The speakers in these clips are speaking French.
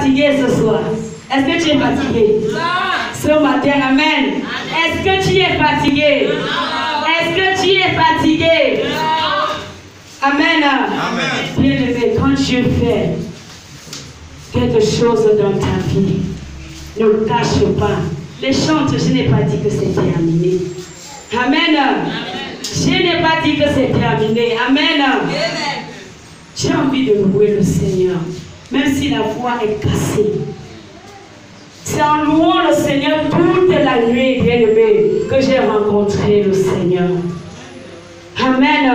fatigué ce soir? Est-ce que tu es fatigué? Ce matin, amen. Est-ce que tu es fatigué? Est-ce que tu es fatigué? Amen. Bien-aimé, quand Dieu fait quelque chose dans ta vie, ne cache pas. Les chants, je n'ai pas dit que c'est terminé. Amen. Je n'ai pas dit que c'est terminé. Amen. J'ai envie de louer le Seigneur, même si la voix est cassée. C'est en louant le Seigneur toute la nuit, bien-aimé, que j'ai rencontré le Seigneur. Amen.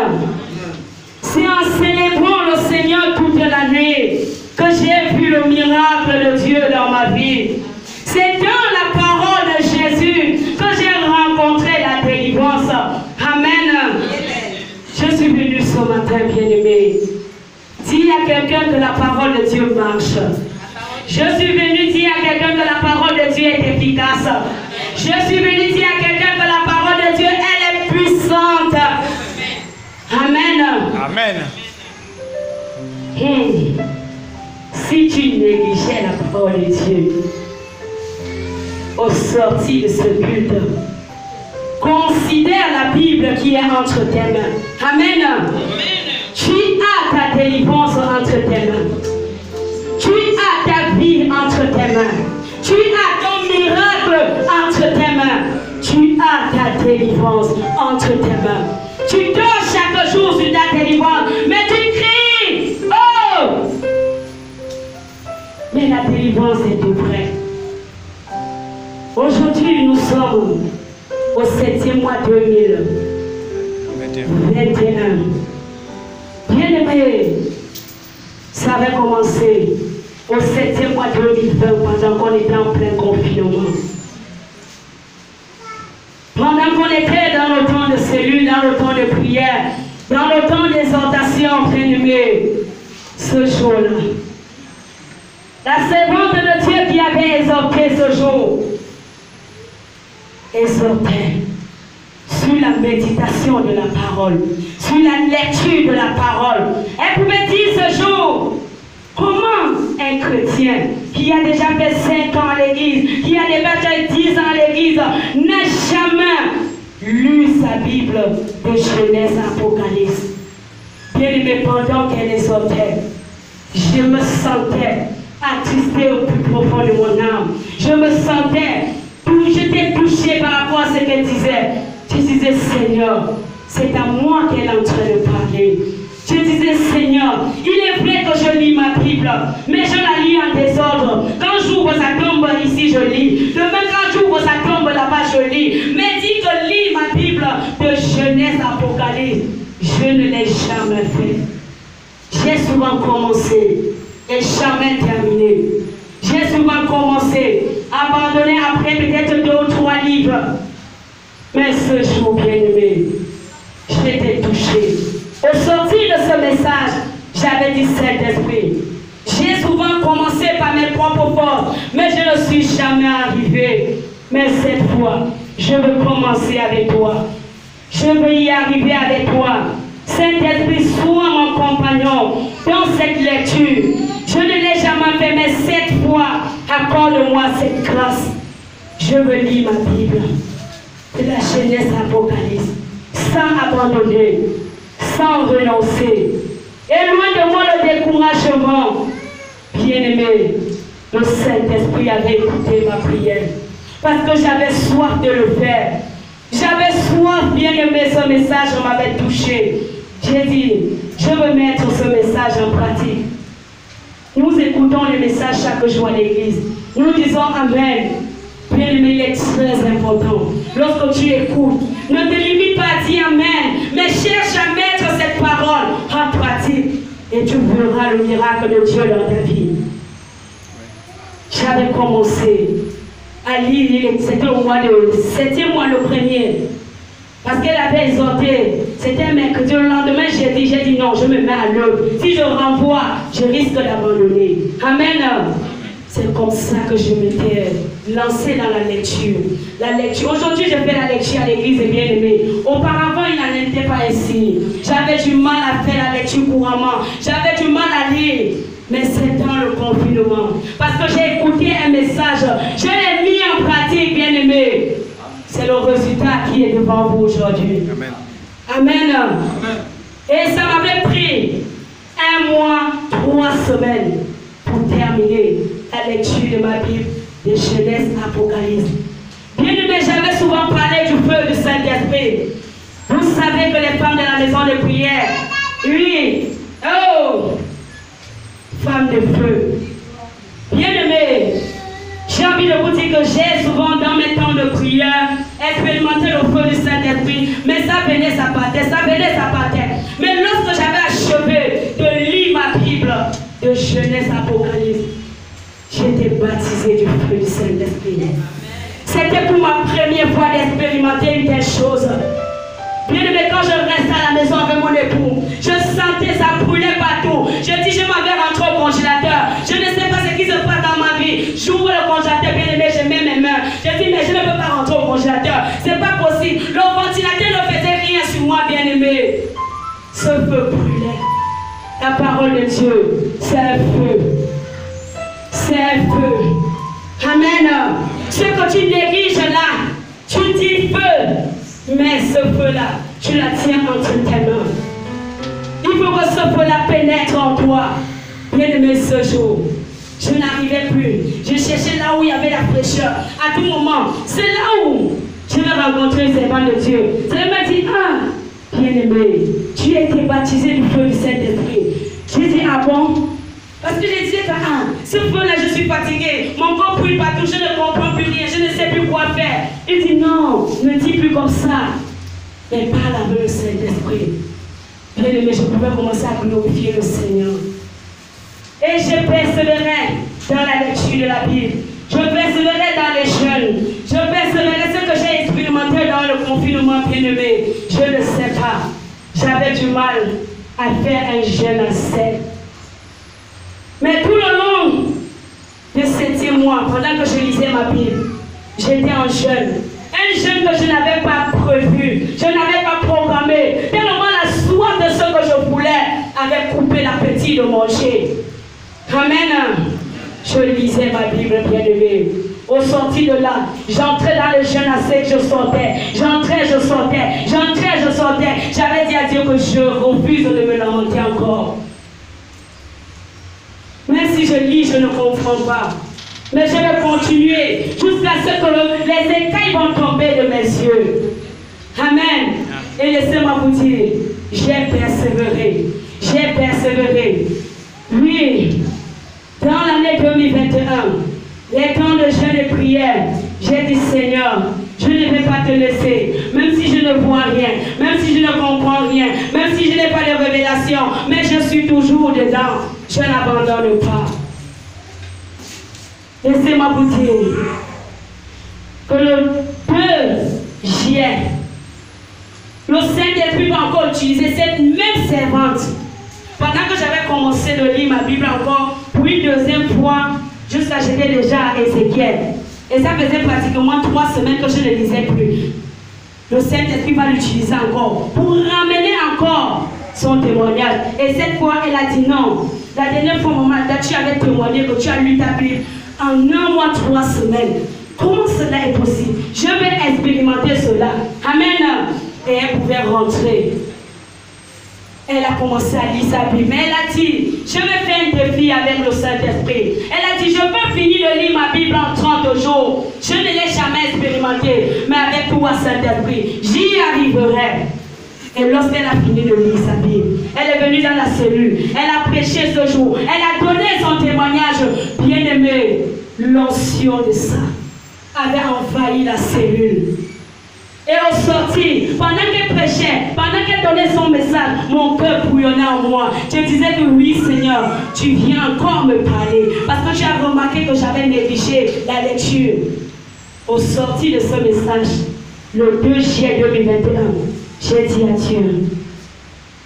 C'est en célébrant le Seigneur toute la nuit que j'ai vu le miracle de Dieu dans ma vie. C'est dans la parole de Jésus que j'ai rencontré la délivrance. Amen. Je suis venu ce matin, bien-aimé. Dis à quelqu'un que la parole de Dieu marche. Je suis venu dire à quelqu'un que la parole de Dieu est efficace. Je suis venu dire à quelqu'un que la parole de Dieu, elle est puissante. Amen. Amen. Si tu négligeais la parole de Dieu, au sorti de ce culte, considère la Bible qui est entre tes mains. Amen. Tu as ta délivrance entre tes mains. Tu as ta vie entre tes mains. Tu as ton miracle entre tes mains. Tu as ta délivrance entre tes mains. Tu dors chaque jour sur ta délivrance, mais tu cries. Oh! Mais la délivrance est tout près. Aujourd'hui, nous sommes au 7e mois 2021. Bien-aimé, ça avait commencé au 7e mois 2020 pendant qu'on était en plein confinement. Pendant qu'on était dans le temps de cellule, dans le temps de prière, dans le temps d'exhortation, bien-aimé, ce jour-là, la servante de Dieu qui avait exhorté ce jour, exhortait sur la méditation de la parole, sur la lecture de la parole. Elle pouvait dire ce jour, comment un chrétien qui a déjà fait 5 ans à l'église, qui a déjà fait 10 ans à l'église, n'a jamais lu sa Bible de Genèse à Apocalypse. Bien aimé, pendant qu'elle exhortait, je me sentais attristé au plus profond de mon âme. Je me sentais, j'étais touché par rapport à ce qu'elle disait. Je disais, Seigneur, c'est à moi qu'elle est en train de parler. Je disais, Seigneur, il est vrai que je lis ma Bible, mais je la lis en désordre. Quand j'ouvre sa tombe ici, je lis. Demain, quand j'ouvre sa tombe là-bas, je lis. Mais dis que lis ma Bible de Genèse à Apocalypse. Je ne l'ai jamais fait. J'ai souvent commencé et jamais terminé. J'ai souvent commencé, abandonné après peut-être 2 ou 3 livres. Mais ce jour, bien-aimé, j'étais touché. Au sortir de ce message, j'avais dit, Saint-Esprit, j'ai souvent commencé par mes propres forces, mais je ne suis jamais arrivé. Mais cette fois, je veux commencer avec toi. Je veux y arriver avec toi. Saint-Esprit, sois mon compagnon dans cette lecture. Je ne l'ai jamais fait, mais cette fois, accorde-moi cette grâce. Je veux lire ma Bible de la Genèse à Apocalypse, sans abandonner, sans renoncer. Et loin de moi le découragement. Bien-aimé, le Saint-Esprit avait écouté ma prière. Parce que j'avais soif de le faire. J'avais soif, bien-aimé, ce message m'avait touché. J'ai dit, je veux mettre ce message en pratique. Nous écoutons les messages chaque jour à l'église. Nous disons Amen. Bien-aimé, il est très important. Lorsque tu écoutes, ne te limite pas à dire Amen, mais cherche à mettre cette parole en pratique et tu verras le miracle de Dieu dans ta vie. J'avais commencé à lire, c'était au mois de 7e mois le premier. Parce qu'elle avait exhorté, c'était un mercredi, le lendemain j'ai dit non, je me mets à l'œuvre. Si je renvoie, je risque d'abandonner. Amen. C'est comme ça que je m'étais lancée dans la lecture. La lecture. Aujourd'hui, je fais la lecture à l'église, bien aimé. Auparavant, il n'en était pas ainsi. J'avais du mal à faire la lecture couramment. J'avais du mal à lire. Mais c'est dans le confinement. Parce que j'ai écouté un message, je l'ai mis en pratique, bien-aimé. C'est le résultat qui est devant vous aujourd'hui. Amen. Amen. Amen. Et ça m'avait pris 1 mois, 3 semaines pour terminer la lecture de ma Bible de Genèse Apocalypse. Bien-aimé, j'avais souvent parlé du feu du Saint-Esprit. Vous savez que les femmes de la maison de prière, oui, oh, femmes de feu. Bien-aimé, j'ai envie de vous dire que j'ai souvent dans mes temps de prière expérimenté le feu du Saint-Esprit, mais ça venait, ça partait, ça venait, ça partait. Mais lorsque j'avais achevé de lire ma Bible de Genèse Apocalypse, j'étais baptisé du feu du Saint-Esprit. C'était pour ma première fois d'expérimenter une telle chose. Bien aimé, quand je restais à la maison avec mon époux, je sentais ça brûler partout. Je dis, je m'en vais rentrer au congélateur. Je ne sais pas ce qui se passe dans ma vie. J'ouvre le congélateur, bien aimé, je mets mes mains. Je dis, mais je ne peux pas rentrer au congélateur. C'est pas possible. Le ventilateur ne faisait rien sur moi, bien aimé. Ce feu brûlait. La parole de Dieu, c'est un feu. C'est un feu. Amen. Ce que tu négliges là, tu dis feu. Mais ce feu-là, tu la tiens entre tes mains. Il faut que ce feu-là pénètre en toi. Bien-aimé, ce jour, je n'arrivais plus. Je cherchais là où il y avait la fraîcheur. À tout moment, c'est là où je vais rencontrer les servants de Dieu. Je me dis, ah, bien-aimé, tu as été baptisé du feu du Saint-Esprit. J'ai dit, ah bon? Parce que je disais que, ah, ce feu-là, je suis fatigué. Mon corps brûle partout, je ne comprends plus rien, je ne sais plus quoi faire. Il dit, non, ne dis plus comme ça. Mais parle avec le Saint-Esprit. Bien aimé, je pouvais commencer à glorifier le Seigneur. Et je persévérais dans la lecture de la Bible. Je persévérais dans les jeûnes. Je persévérais ce que j'ai expérimenté dans le confinement, bien-aimé. Je ne sais pas. J'avais du mal à faire un jeûne à sec. Mais tout le long de ces 10 mois, pendant que je lisais ma Bible, j'étais en jeûne. Un jeûne que je n'avais pas prévu, je n'avais pas programmé. Tellement la soif de ce que je voulais avait coupé l'appétit de manger. Amen. Je lisais ma Bible, bien-aimée. Au sorti de là, j'entrais dans le jeûne à sec, je sortais. J'entrais, je sortais. J'entrais, je sortais. J'avais dit à Dieu que je refuse de me lamenter encore. Même si je lis, je ne comprends pas. Mais je vais continuer jusqu'à ce que les écailles vont tomber de mes yeux. Amen. Et laissez-moi vous dire, j'ai persévéré. J'ai persévéré. Oui, dans l'année 2021, les temps de jeûne et prière, j'ai dit, Seigneur, je ne vais pas te laisser, même si je ne vois rien, même si je ne comprends rien, même si je n'ai pas de révélation, mais je suis toujours dedans. Je n'abandonne pas. Laissez-moi vous dire que le 2 juillet, le Saint-Esprit va encore utiliser cette même servante. Pendant que j'avais commencé de lire ma Bible encore, pour une deuxième fois, jusqu'à j'étais déjà à Ézéchiel. Et ça faisait pratiquement 3 semaines que je ne lisais plus. Le Saint-Esprit va l'utiliser encore pour ramener encore son témoignage. Et cette fois, elle a dit non. La dernière fois, maman, tu avais témoigné que tu as lu ta Bible en 1 mois, 3 semaines. Comment cela est possible? Je vais expérimenter cela. Amen. Et elle pouvait rentrer. Elle a commencé à lire sa Bible. Mais elle a dit, je vais faire un défi avec le Saint-Esprit. Elle a dit, je peux finir de lire ma Bible en 30 jours. Je ne l'ai jamais expérimenté. Mais avec toi, Saint-Esprit, j'y arriverai. Et lorsqu'elle a fini de lire sa Bible, elle est venue dans la cellule. Elle a prêché ce jour. Elle a donné son témoignage. Bien-aimé, l'onction de ça avait envahi la cellule. Et au sorti, pendant qu'elle prêchait, pendant qu'elle donnait son message, mon cœur bouillonnait en moi. Je disais que oui, Seigneur, tu viens encore me parler. Parce que tu as remarqué que j'avais négligé la lecture. Au sorti de ce message, le 2 juillet 2021, j'ai dit à Dieu,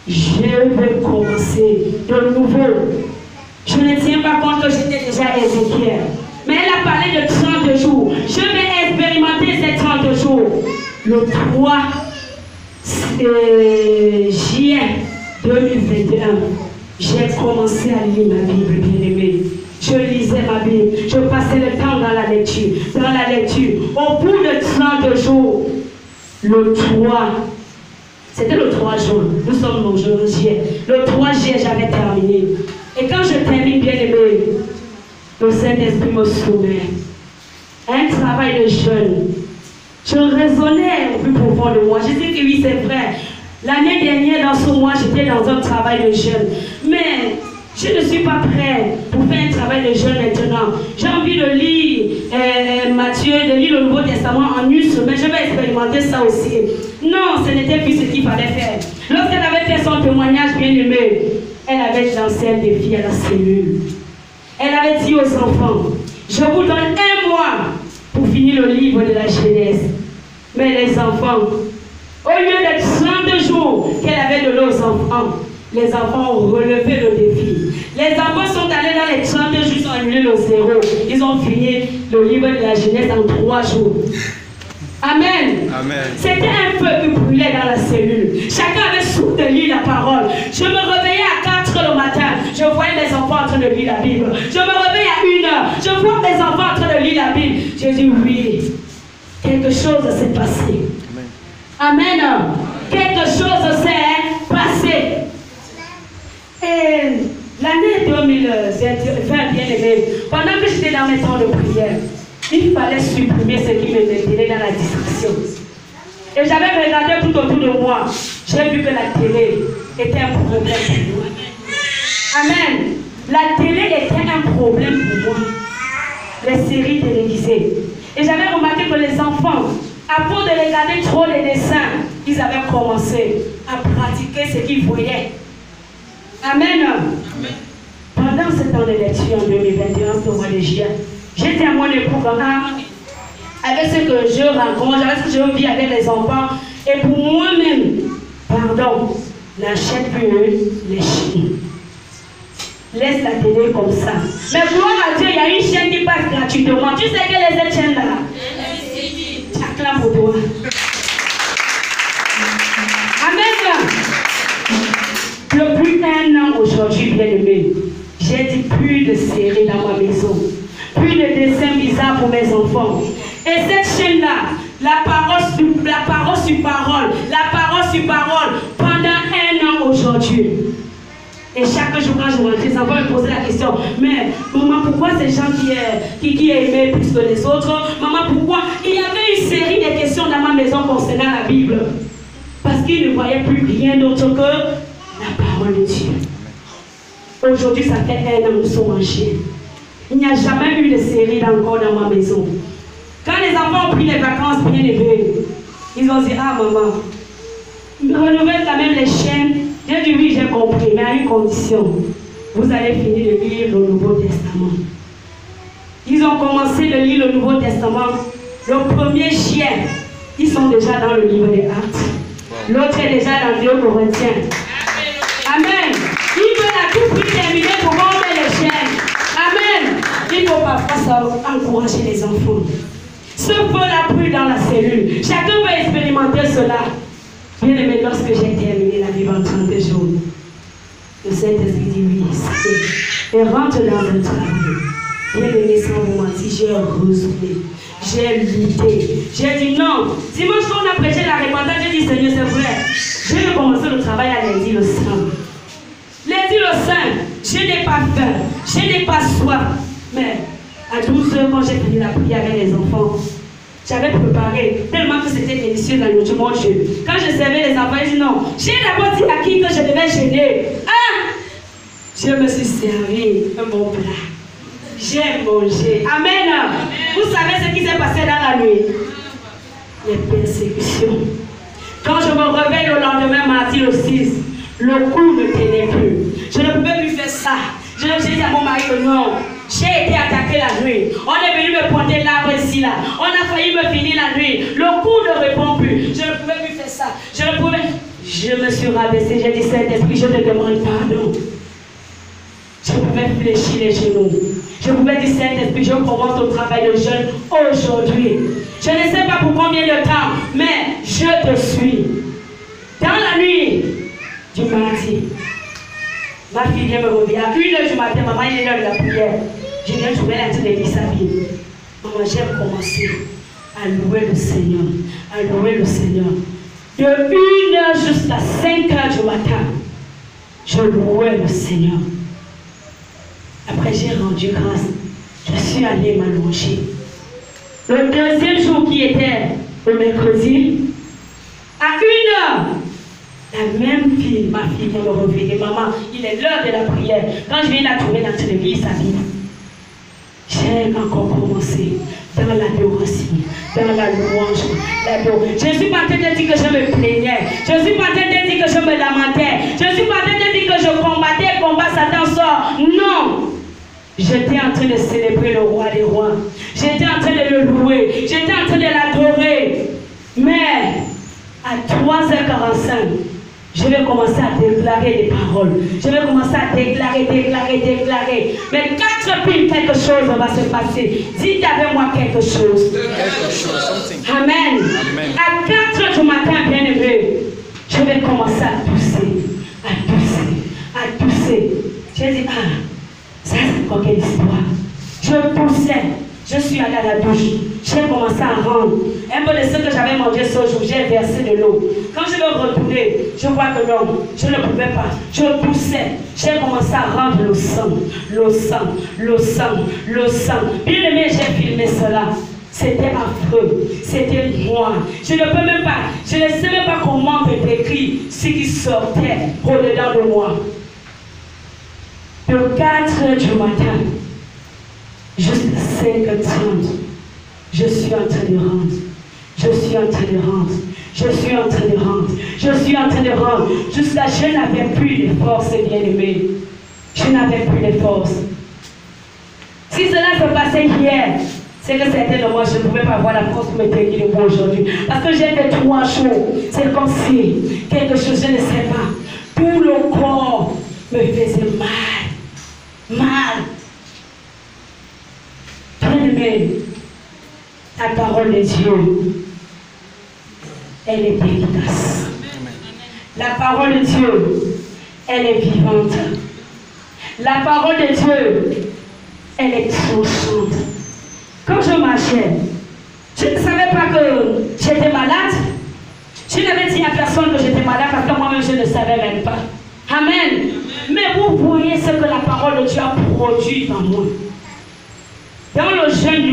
je vais commencer de nouveau. Je ne tiens pas compte que j'étais déjà à Ézéchiel. Mais elle a parlé de 30 jours. Je vais expérimenter ces 30 jours. Le 3 juillet 2021, J'ai commencé à lire ma Bible, bien-aimée. Je lisais ma Bible, je passais le temps dans la lecture. Dans la lecture, au bout de 30 jours, le 3, c'était le 3 juin, nous sommes le jour juillet. Le 3 juillet, j'avais terminé. Et quand je termine, bien-aimé, le Saint-Esprit me soumet. Un travail de jeûne. Je raisonnais au plus profond de moi. Je dis que oui, c'est vrai. L'année dernière, dans ce mois, j'étais dans un travail de jeûne. Mais je ne suis pas prête pour faire un travail de jeûne maintenant. J'ai envie de lire Matthieu, de lire le Nouveau Testament en une semaine. Je vais expérimenter ça aussi. Non, ce n'était plus ce qu'il fallait faire. Lorsqu'elle avait fait son témoignage bien-aimé, elle avait lancé un défi à la cellule. Elle avait dit aux enfants, je vous donne 1 mois pour finir le livre de la Genèse. Mais les enfants, au lieu de 30 jours qu'elle avait donné aux enfants, les enfants ont relevé le défi. Les enfants sont allés dans les 30 jours, ils ont annulé le 0. Ils ont fini le livre de la Genèse en 3 jours. Amen. Amen. C'était un feu qui brûlait dans la cellule. Chacun avait soif de lire la parole. Je me réveillais à 4 h le matin. Je voyais mes enfants en train de lire la Bible. Je me réveillais à 1 h. Je vois mes enfants en train de lire la Bible. J'ai dit oui. Quelque chose s'est passé. Amen. Amen. Quelque chose s'est passé. Et l'année 2020, bien aimé, pendant que j'étais dans mes temps de prière, il fallait supprimer ce qui me maintenait dans la distraction. Et j'avais regardé tout autour de moi. J'ai vu que la télé était un problème pour moi. Amen. La télé était un problème pour moi. Les séries télévisées. Et j'avais remarqué que les enfants, à force de regarder trop les dessins, ils avaient commencé à pratiquer ce qu'ils voyaient. Amen. Amen. Pendant ce temps de lecture en 2021, au mois de juillet, j'étais à mon époux avec ce que je rencontre, avec ce que je vis avec les enfants. Et pour moi-même, pardon, n'achète plus les chaînes. Laisse la télé comme ça. Mais gloire à Dieu, il y a une chaîne qui passe gratuitement. Tu sais quelle est cette chaîne-là? Acclame pour toi. Amen. Depuis 1 an aujourd'hui, bien-aimé, j'ai dit plus de séries dans ma maison. Plus de dessins bizarres pour mes enfants. Et cette chaîne-là, la parole sur parole, pendant 1 an aujourd'hui. Et chaque jour quand je rentrais, les enfants me posaient la question, mais maman, pourquoi ces gens qui aimaient plus que les autres? Maman, pourquoi? Il y avait une série de questions dans ma maison concernant la Bible. Parce qu'ils ne voyaient plus rien d'autre que la parole de Dieu. Aujourd'hui, ça fait 1 an que nous sommes en Chine. Il n'y a jamais eu de série encore dans ma maison. Quand les enfants ont pris les vacances bien élevées, ils ont dit, ah maman, renouvelle quand même les chaînes. J'ai dit oui, j'ai compris, mais à une condition. Vous allez finir de lire le Nouveau Testament. Ils ont commencé de lire le Nouveau Testament. Le 1er juillet, ils sont déjà dans le livre des Actes. L'autre est déjà dans 2 Corinthiens. Amen. Ils veulent à tout prix terminer pour vendre les chaînes. Amen. Il faut parfois encourager les enfants. Ce feu-là brûle dans la cellule. Chacun va expérimenter cela. Bien aimé, lorsque j'ai terminé la Bible en 30 jours, le Saint-Esprit dit oui, et rentre dans un travail. Bien aimé, sans vous mentir, j'ai résumé, j'ai lutté, j'ai dit non. Dimanche, quand on a prêché la repentance, j'ai dit Seigneur, c'est vrai. J'ai commencé le travail à lundi le Saint. Lundi le Saint, je n'ai pas faim, je n'ai pas soif. Mais à 12 h, quand j'ai fini la prière avec les enfants, j'avais préparé, tellement que c'était délicieux dans le Dieu, mon Dieu. Quand je servais les enfants, ils disent non. J'ai d'abord dit à qui que je devais gêner. Ah! Je me suis servi un bon plat. J'ai mangé. Amen. Amen. Vous savez ce qui s'est passé dans la nuit? Les persécutions. Quand je me réveille le lendemain, mardi le 6, le cou ne tenait plus. Je ne pouvais plus faire ça. J'ai dit à mon mari que non. J'ai été attaqué la nuit. On est venu me pointer l'arbre ici, là. On a failli me finir la nuit. Le cou ne répond plus. Je ne pouvais plus faire ça. Je me suis rabaissé. J'ai dit, Saint-Esprit, je te demande pardon. Je pouvais fléchir les genoux. Je pouvais dire, Saint-Esprit, je commence au travail de jeûne aujourd'hui. Je ne sais pas pour combien de temps, mais je te suis. Dans la nuit du mardi, Ma fille vient me revenir. À 1h du matin, maman, il est l'heure de la prière. Je viens trouver la tête de lire sa Bible. Maman, j'aime commencer à louer le Seigneur. À louer le Seigneur. De 1h jusqu'à 5h du matin, je louais le Seigneur. Après, j'ai rendu grâce. Je suis allée m'allonger. Le deuxième jour qui était le mercredi, à 1h, la même fille, ma fille vient me revenir. Maman, il est l'heure de la prière. Quand je viens la trouver dans le lit, sa Bible. J'ai encore commencé dans l'adoration, dans la louange, Je ne suis pas en train de dire que je me plaignais. Je ne suis pas en train de dire que je me lamentais. Je ne suis pas en train de dire que je combattais, combat Satan sort. Non. J'étais en train de célébrer le roi des rois. J'étais en train de le louer. J'étais en train de l'adorer. Mais à 3h45, je vais commencer à déclarer des paroles. Je vais commencer à déclarer. Mais 4 piles, quelque chose va se passer. Dites avec moi quelque chose. Amen. À 4h du matin, bien aimé, je vais commencer à tousser. J'ai dit, ça c'est quoi quelle histoire? Je poussais. Je suis allée à la douche. J'ai commencé à rendre un peu de ce que j'avais mangé ce jour. J'ai versé de l'eau. Quand je vais retourner, je vois que non, je ne pouvais pas. Je poussais. J'ai commencé à rendre le sang. Bien aimé, j'ai filmé cela. C'était affreux. C'était moi. Je ne peux même pas. Je ne sais même pas comment te décrire ce qui sortait au-dedans de moi. De 4h du matin jusqu'à 5h30, je suis en train de rendre. Jusqu'à je n'avais plus les forces, bien-aimés. Je n'avais plus les forces. Si cela se passait hier, c'est que certainement je ne pouvais pas avoir la force pour me tenir debout aujourd'hui. Parce que j'ai fait 3 jours. C'est comme si quelque chose, je ne sais pas. Tout le corps me faisait mal. Bien-aimé, la parole de Dieu, elle est efficace. La parole de Dieu, elle est vivante. La parole de Dieu, elle est tranchante. Quand je marchais, je ne savais pas que j'étais malade. Je n'avais dit à personne que j'étais malade parce que moi-même je ne savais même pas. Amen. Mais vous voyez ce que la parole de Dieu a produit dans moi. Dans le jeûne du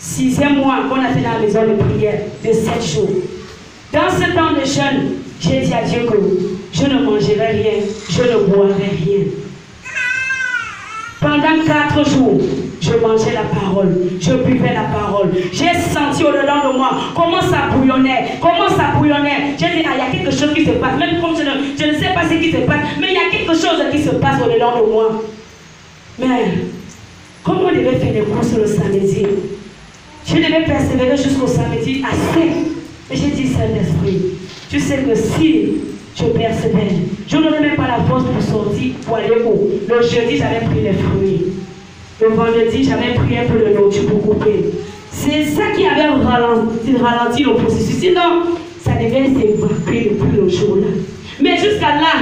6e mois qu'on a fait dans la maison de prière de 7 jours. Dans ce temps de jeûne, j'ai dit à Dieu que je ne mangerai rien, je ne boirai rien. Pendant 4 jours, je mangeais la parole, je buvais la parole. J'ai senti au-dedans de moi comment ça bouillonnait. J'ai dit, il y a quelque chose qui se passe. Même comme je ne sais pas ce qui se passe, mais il y a quelque chose qui se passe au-dedans de moi. Mais, comme on devait faire des courses le samedi, je devais persévérer jusqu'au samedi assez. Mais j'ai dit, Saint-Esprit, tu sais que si je persévère, je n'aurai même pas la force pour sortir, pour aller où? Le jeudi, j'avais pris les fruits. Le vendredi, j'avais pris un peu de nourriture pour couper. C'est ça qui avait ralenti le processus. Sinon, ça devait s'évacuer depuis le jour-là. Mais jusqu'à là,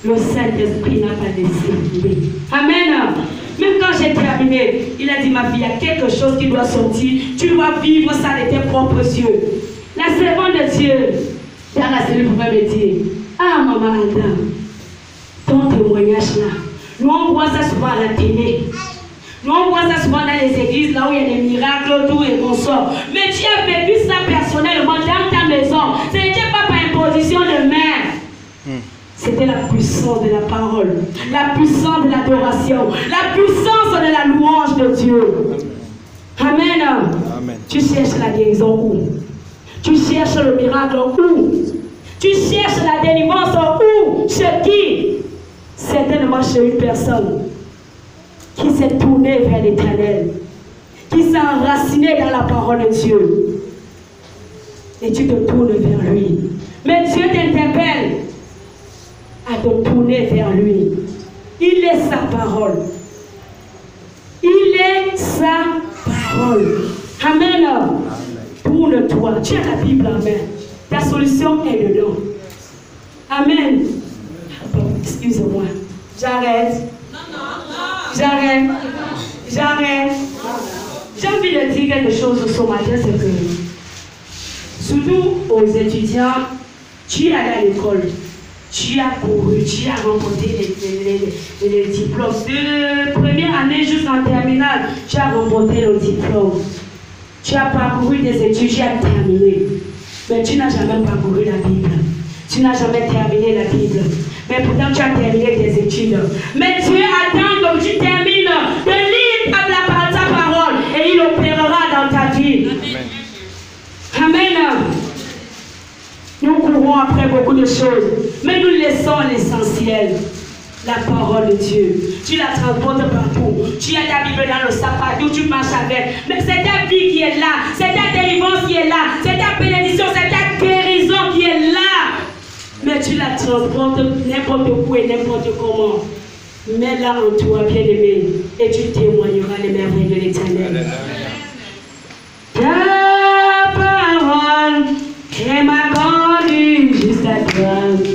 le Saint-Esprit n'a pas décidé. Amen. Même quand j'ai terminé, il a dit, ma fille, il y a quelque chose qui doit sortir. Tu dois vivre ça de tes propres yeux. La servante de Dieu, dans la cellule, pouvait me dire, ah, maman Alda, ton témoignage là, nous on voit ça souvent à la télé. Nous on voit ça souvent dans les églises, là où il y a des miracles, tout et consorts. Mais tu as vécu ça personnellement dans ta maison. Ce n'était pas par imposition de main. C'était la puissance de la parole, la puissance de l'adoration, la puissance de la louange de Dieu. Amen. Amen. Tu cherches la guérison où? Tu cherches le miracle où? Tu cherches la délivrance où? Chez qui? Certainement chez une personne qui s'est tournée vers l'Éternel, qui s'est enracinée dans la parole de Dieu. Et tu te tournes vers lui. Mais Dieu t'interpelle à te tourner vers lui. Il est sa parole. Il est sa parole. Amen. Tourne-toi. Tu as la Bible en main. Ta solution est dedans. Amen. Excusez-moi. J'arrête. J'arrête. J'arrête. J'ai envie de dire quelque chose ce matin, c'est que, surtout aux étudiants, tu es allé à l'école, tu as couru, tu as remporté les diplômes. De première année jusqu'en terminale, tu as remporté le diplôme. Tu as parcouru des études, tu as terminé. Mais tu n'as jamais parcouru la Bible. Tu n'as jamais terminé la Bible. Mais pourtant, tu as terminé tes études. Mais Dieu attend que tu termines de lire sa parole et il opérera dans ta vie. Amen. Nous courons après beaucoup de choses, mais nous laissons l'essentiel. La parole de Dieu. Tu la transportes partout. Tu as ta Bible dans le sac partout, tu marches avec. Mais c'est ta vie qui est là. C'est ta délivrance qui est là. C'est ta bénédiction, c'est ta guérison qui est là. Mais tu la transportes n'importe où et n'importe comment. Mets-la en toi, bien-aimé, et tu témoigneras les merveilles de l'Éternel. Ta parole est ma conduite jusqu'à toi.